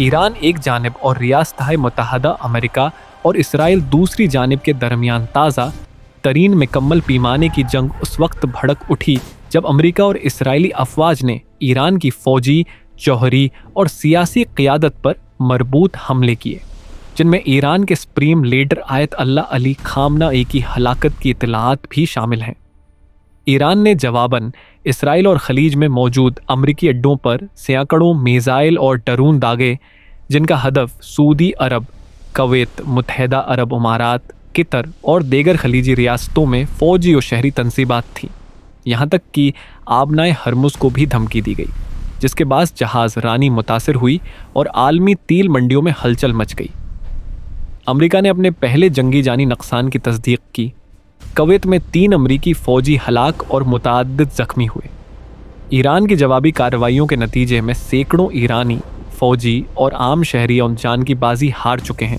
ایران ایک جانب اور ریاستہائے متحدہ امریکہ اور اسرائیل دوسری جانب کے درمیان تازہ ترین مکمل پیمانے کی جنگ اس وقت بھڑک اٹھی جب امریکہ اور اسرائیلی افواج نے ایران کی فوجی، جوہری اور سیاسی قیادت پر مربوط حملے کیے، جن میں ایران کے سپریم لیڈر آیت اللہ علی خامنہ کی ہلاکت کی اطلاعات بھی شامل ہیں۔ ایران نے جواباً اسرائیل اور خلیج میں موجود امریکی اڈوں پر سینکڑوں میزائل اور ڈرون داغے، جن کا ہدف سعودی عرب، کویت، متحدہ عرب امارات، قطر اور دیگر خلیجی ریاستوں میں فوجی و شہری تنصیبات تھیں۔ یہاں تک کہ آبنائے ہرمز کو بھی دھمکی دی گئی، جس کے باعث جہاز رانی متاثر ہوئی اور عالمی تیل منڈیوں میں ہلچل مچ گئی۔ امریکہ نے اپنے پہلے جنگی جانی نقصان کی تصدیق کی۔ کویت میں 3 امریکی فوجی ہلاک اور متعدد زخمی ہوئے۔ ایران کی جوابی کارروائیوں کے نتیجے میں سینکڑوں ایرانی فوجی اور عام شہری جان کی بازی ہار چکے ہیں،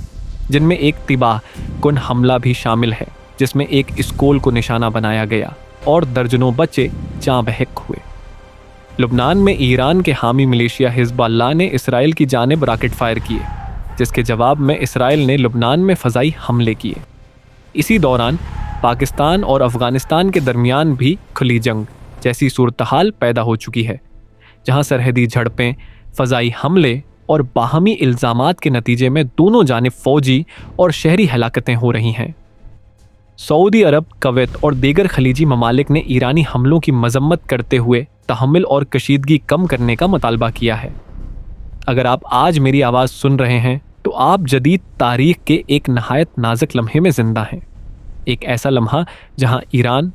جن میں ایک تباہ کن حملہ بھی شامل ہے جس میں ایک اسکول کو نشانہ بنایا گیا اور درجنوں بچے جاں بحق ہوئے۔ لبنان میں ایران کے حامی ملیشیا حزب اللہ نے اسرائیل کی جانب راکٹ فائر کیے، جس کے جواب میں اسرائیل نے لبنان میں فضائی حملے کیے۔ اسی دوران پاکستان اور افغانستان کے درمیان بھی کھلی جنگ جیسی صورتحال پیدا ہو چکی ہے، جہاں سرحدی جھڑپیں، فضائی حملے اور باہمی الزامات کے نتیجے میں دونوں جانب فوجی اور شہری ہلاکتیں ہو رہی ہیں۔ سعودی عرب، کویت اور دیگر خلیجی ممالک نے ایرانی حملوں کی مذمت کرتے ہوئے تحمل اور کشیدگی کم کرنے کا مطالبہ کیا ہے۔ اگر آپ آج میری آواز سن رہے ہیں تو آپ جدید تاریخ کے ایک نہایت نازک لمحے میں زندہ ہیں، ایک ایسا لمحہ جہاں ایران،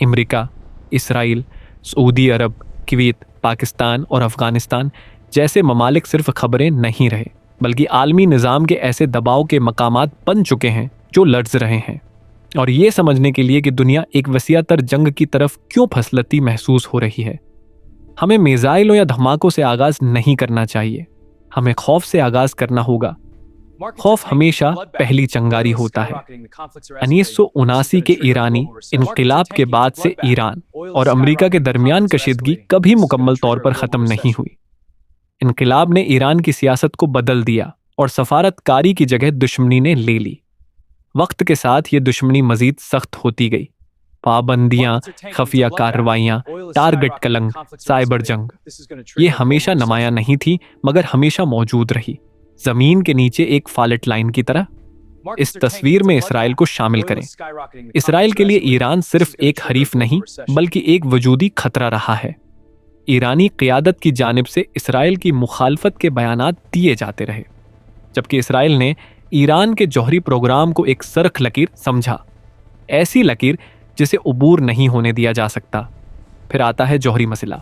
امریکہ، اسرائیل، سعودی عرب، کویت، پاکستان اور افغانستان جیسے ممالک صرف خبریں نہیں رہے، بلکہ عالمی نظام کے ایسے دباؤ کے مقامات بن چکے ہیں جو لرز رہے ہیں۔ اور یہ سمجھنے کے لیے کہ دنیا ایک وسیع تر جنگ کی طرف کیوں پھسلتی محسوس ہو رہی ہے، ہمیں میزائلوں یا دھماکوں سے آغاز نہیں کرنا چاہیے، ہمیں خوف سے آغاز کرنا ہوگا۔ خوف ہمیشہ پہلی چنگاری ہوتا ہے۔ 1979 کے ایرانی انقلاب کے بعد سے ایران اور امریکہ کے درمیان کشیدگی کبھی مکمل طور پر ختم نہیں ہوئی۔ انقلاب نے ایران کی سیاست کو بدل دیا اور سفارت کاری کی جگہ دشمنی نے لے لی۔ وقت کے ساتھ یہ دشمنی مزید سخت ہوتی گئی۔ پابندیاں، خفیہ کارروائیاں، ٹارگٹ کلنگ، سائبر جنگ، یہ ہمیشہ نمایاں نہیں تھی مگر ہمیشہ موجود رہی، زمین کے نیچے ایک فالٹ لائن کی طرح۔ اس تصویر میں اسرائیل کو شامل کریں۔ اسرائیل کے لیے ایران صرف ایک حریف نہیں بلکہ ایک وجودی خطرہ رہا ہے۔ ایرانی قیادت کی جانب سے اسرائیل کی مخالفت کے بیانات دیے جاتے رہے، جبکہ اسرائیل نے ایران کے جوہری پروگرام کو ایک سرخ لکیر سمجھا، ایسی لکیر جسے عبور نہیں ہونے دیا جا سکتا۔ پھر آتا ہے جوہری مسئلہ۔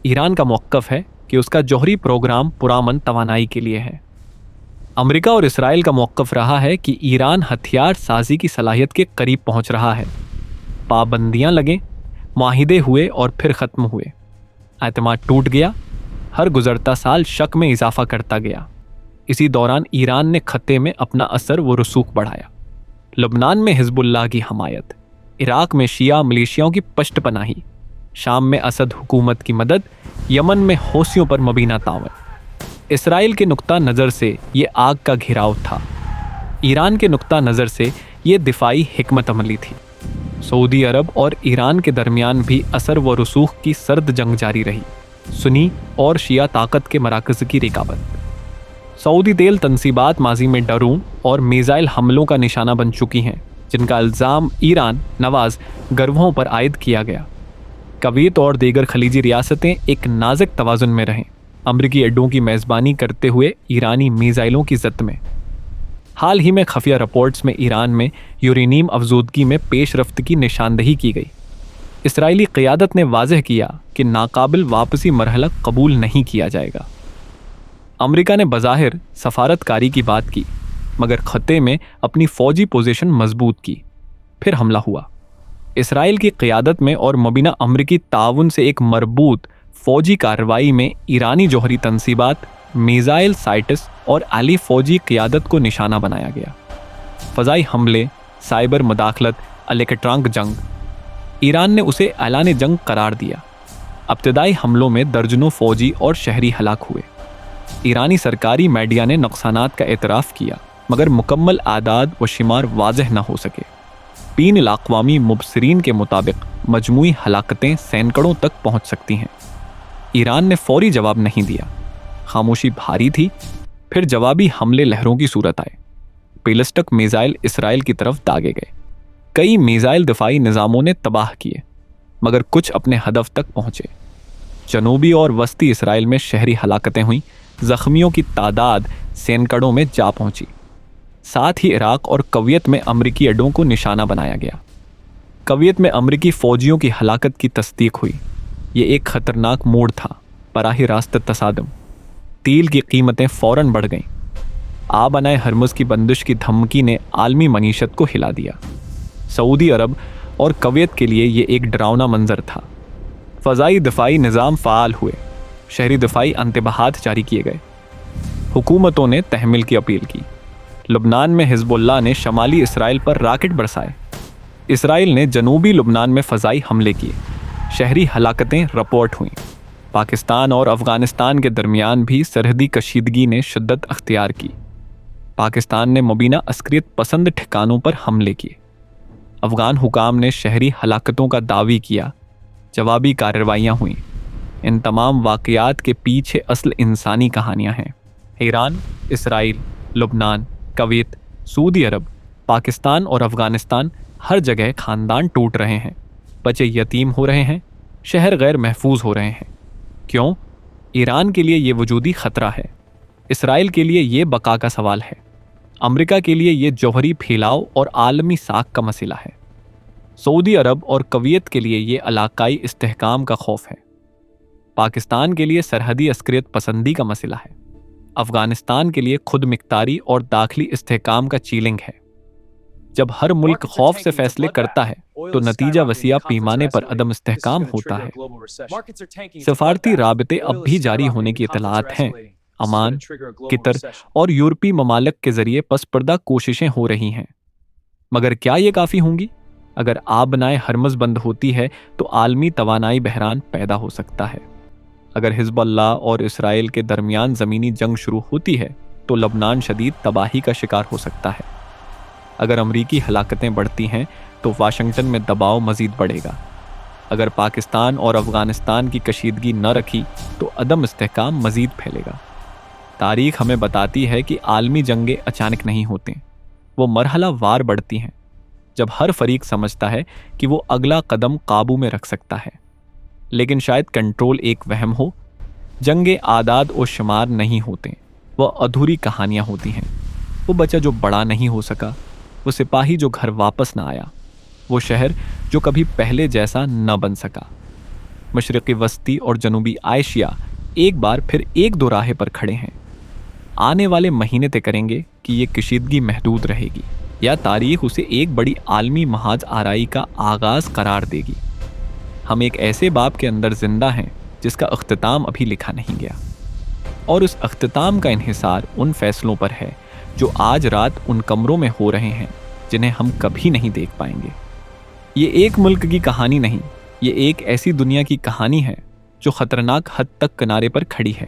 ایران کا موقف ہے کہ اس کا جوہری پروگرام پرامن توانائی کے لیے ہے۔ امریکہ اور اسرائیل کا موقف رہا ہے کہ ایران ہتھیار سازی کی صلاحیت کے قریب پہنچ رہا ہے۔ پابندیاں لگیں، معاہدے ہوئے اور پھر ختم ہوئے، اعتماد ٹوٹ گیا، ہر گزرتا سال شک میں اضافہ کرتا گیا۔ اسی دوران ایران نے خطے میں اپنا اثر و رسوخ بڑھایا۔ لبنان میں حزب اللہ کی حمایت، عراق میں شیعہ ملیشیاؤں کی پشت پناہی، شام میں اسد حکومت کی مدد، یمن میں حوثیوں پر مبینہ تعاون۔ اسرائیل کے نقطہ نظر سے یہ آگ کا گھیراؤ تھا، ایران کے نقطہ نظر سے یہ دفاعی حکمت عملی تھی۔ سعودی عرب اور ایران کے درمیان بھی اثر و رسوخ کی سرد جنگ جاری رہی، سنی اور شیعہ طاقت کے مراکز کی رکاوٹ۔ سعودی تیل تنصیبات ماضی میں ڈرون اور میزائل حملوں کا نشانہ بن چکی ہیں، جن کا الزام ایران نواز گروہوں پر عائد کیا گیا۔ کویت اور دیگر خلیجی ریاستیں ایک نازک توازن میں رہیں، امریکی اڈوں کی میزبانی کرتے ہوئے ایرانی میزائلوں کی زد میں۔ حال ہی میں خفیہ رپورٹس میں ایران میں یورینیم افزودگی میں پیش رفت کی نشاندہی کی گئی۔ اسرائیلی قیادت نے واضح کیا کہ ناقابل واپسی مرحلہ قبول نہیں کیا جائے گا۔ امریکہ نے بظاہر سفارت کاری کی بات کی مگر خطے میں اپنی فوجی پوزیشن مضبوط کی۔ پھر حملہ ہوا۔ اسرائیل کی قیادت میں اور مبینہ امریکی تعاون سے ایک مربوط فوجی کارروائی میں ایرانی جوہری تنصیبات، میزائل سائٹس اور عالی فوجی قیادت کو نشانہ بنایا گیا۔ فضائی حملے، سائبر مداخلت، الیکٹرانک جنگ، ایران نے اسے اعلان جنگ قرار دیا۔ ابتدائی حملوں میں درجنوں فوجی اور شہری ہلاک ہوئے۔ ایرانی سرکاری میڈیا نے نقصانات کا اعتراف کیا، مگر مکمل اعداد و شمار واضح نہ ہو سکے۔ بین الاقوامی مبصرین کے مطابق مجموعی ہلاکتیں سینکڑوں تک پہنچ سکتی ہیں۔ ایران نے فوری جواب نہیں دیا، خاموشی بھاری تھی۔ پھر جوابی حملے لہروں کی صورت آئے۔ بیلسٹک میزائل اسرائیل کی طرف داغے گئے۔ کئی میزائل دفاعی نظاموں نے تباہ کیے، مگر کچھ اپنے ہدف تک پہنچے۔ جنوبی اور وسطی اسرائیل میں شہری ہلاکتیں ہوئیں، زخمیوں کی تعداد سینکڑوں میں جا پہنچی۔ ساتھ ہی عراق اور کویت میں امریکی اڈوں کو نشانہ بنایا گیا۔ کویت میں امریکی فوجیوں کی ہلاکت کی تصدیق ہوئی۔ یہ ایک خطرناک موڑ تھا، براہ راست تصادم۔ تیل کی قیمتیں فوراً بڑھ گئیں۔ آبانۂ ہرمز کی بندش کی دھمکی نے عالمی معیشت کو ہلا دیا۔ سعودی عرب اور کویت کے لیے یہ ایک ڈراؤنا منظر تھا۔ فضائی دفاعی نظام فعال ہوئے، شہری دفاعی انتباہات جاری کیے گئے، حکومتوں نے تحمل کی اپیل کی۔ لبنان میں حزب اللہ نے شمالی اسرائیل پر راکٹ برسائے۔ اسرائیل نے جنوبی لبنان میں فضائی حملے کیے، شہری ہلاکتیں رپورٹ ہوئیں۔ پاکستان اور افغانستان کے درمیان بھی سرحدی کشیدگی نے شدت اختیار کی۔ پاکستان نے مبینہ عسکریت پسند ٹھکانوں پر حملے کیے۔ افغان حکام نے شہری ہلاکتوں کا دعوی کیا، جوابی کارروائیاں ہوئیں۔ ان تمام واقعات کے پیچھے اصل انسانی کہانیاں ہیں۔ ایران، اسرائیل، لبنان، کویت، سعودی عرب، پاکستان اور افغانستان، ہر جگہ خاندان ٹوٹ رہے ہیں، بچے یتیم ہو رہے ہیں، شہر غیر محفوظ ہو رہے ہیں۔ کیوں؟ ایران کے لیے یہ وجودی خطرہ ہے، اسرائیل کے لیے یہ بقا کا سوال ہے، امریکہ کے لیے یہ جوہری پھیلاؤ اور عالمی ساکھ کا مسئلہ ہے، سعودی عرب اور کویت کے لیے یہ علاقائی استحکام کا خوف ہے، پاکستان کے لیے سرحدی عسکریت پسندی کا مسئلہ ہے، افغانستان کے لیے خود مختاری اور داخلی استحکام کا چیلنج ہے۔ جب ہر ملک خوف سے فیصلے کرتا ہے تو نتیجہ وسیع پیمانے پر عدم استحکام ہوتا ہے۔ سفارتی رابطے اب بھی جاری ہونے کی اطلاعات ہیں۔ عمان، قطر اور یورپی ممالک کے ذریعے پس پردہ کوششیں ہو رہی ہیں، مگر کیا یہ کافی ہوں گی؟ اگر آبنائے ہرمز بند ہوتی ہے تو عالمی توانائی بحران پیدا ہو سکتا ہے۔ اگر حزب اللہ اور اسرائیل کے درمیان زمینی جنگ شروع ہوتی ہے تو لبنان شدید تباہی کا شکار ہو سکتا ہے۔ اگر امریکی ہلاکتیں بڑھتی ہیں تو واشنگٹن میں دباؤ مزید بڑھے گا۔ اگر پاکستان اور افغانستان کی کشیدگی نہ رکھی تو عدم استحکام مزید پھیلے گا۔ تاریخ ہمیں بتاتی ہے کہ عالمی جنگیں اچانک نہیں ہوتے، وہ مرحلہ وار بڑھتی ہیں، جب ہر فریق سمجھتا ہے کہ وہ اگلا قدم قابو میں رکھ سکتا ہے۔ لیکن شاید کنٹرول ایک وہم ہو۔ جنگیں اعداد و شمار نہیں ہوتے، وہ ادھوری کہانیاں ہوتی ہیں۔ وہ بچہ جو بڑا نہیں ہو سکا، وہ سپاہی جو گھر واپس نہ آیا، وہ شہر جو کبھی پہلے جیسا نہ بن سکا۔ مشرقی وسطی اور جنوبی ایشیا ایک بار پھر ایک دو راہے پر کھڑے ہیں۔ آنے والے مہینے طے کریں گے کہ یہ کشیدگی محدود رہے گی یا تاریخ اسے ایک بڑی عالمی محاذ آرائی کا آغاز قرار دے گی۔ ہم ایک ایسے باب کے اندر زندہ ہیں جس کا اختتام ابھی لکھا نہیں گیا، اور اس اختتام کا انحصار ان فیصلوں پر ہے جو آج رات ان کمروں میں ہو رہے ہیں جنہیں ہم کبھی نہیں دیکھ پائیں گے۔ یہ ایک ملک کی کہانی نہیں، یہ ایک ایسی دنیا کی کہانی ہے جو خطرناک حد تک کنارے پر کھڑی ہے۔